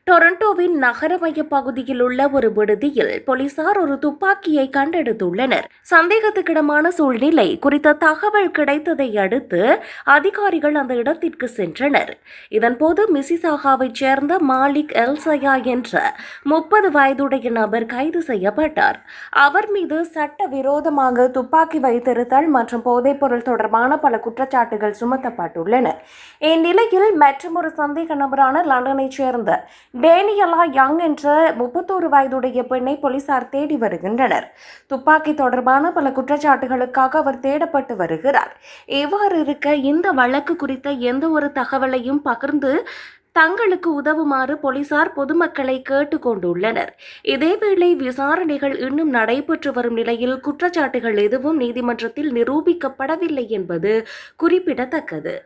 டொரண்டோவின் நகர மைய பகுதியில் உள்ள ஒரு விடுதியில் போலீசார் ஒரு துப்பாக்கியை கண்டெடுத்துள்ளனர். சந்தேகத்துக்கிடமான சூழ்நிலை குறித்த தகவல் கிடைத்ததை அடுத்து அதிகாரிகள் அந்த இடத்திற்கு சென்றனர். இதன்போது மிசிசாகாவைச் சேர்ந்த மாலிக் எல்சயா என்ற 30 வயதுடைய நபர் கைது செய்யப்பட்டார். அவர் மீது சட்டவிரோதமாக துப்பாக்கி வைத்திருத்தல் மற்றும் போதைப்பொருள் தொடர்பான பல குற்றச்சாட்டுகள் சுமத்தப்பட்டுள்ளன. இந்நிலையில் மற்றொரு சந்தேக நபரான லண்டனைச் சேர்ந்த டேனியலா யங் என்ற 31 வயதுடைய பெண்ணை போலீசார் தேடி வருகின்றனர். துப்பாக்கி தொடர்பான பல குற்றச்சாட்டுகளுக்காக அவர் தேடப்பட்டு வருகிறார். இவ்வாறு இருக்க இந்த வழக்கு குறித்த எந்த ஒரு தகவலையும் பகிர்ந்து தங்களுக்கு உதவுமாறு போலீசார் பொதுமக்களை கேட்டுக்கொண்டுள்ளனர். இதேவேளை விசாரணைகள் இன்னும் நடைபெற்று வரும் நிலையில் குற்றச்சாட்டுகள் எதுவும் நீதிமன்றத்தில் நிரூபிக்கப்படவில்லை என்பது குறிப்பிடத்தக்கது.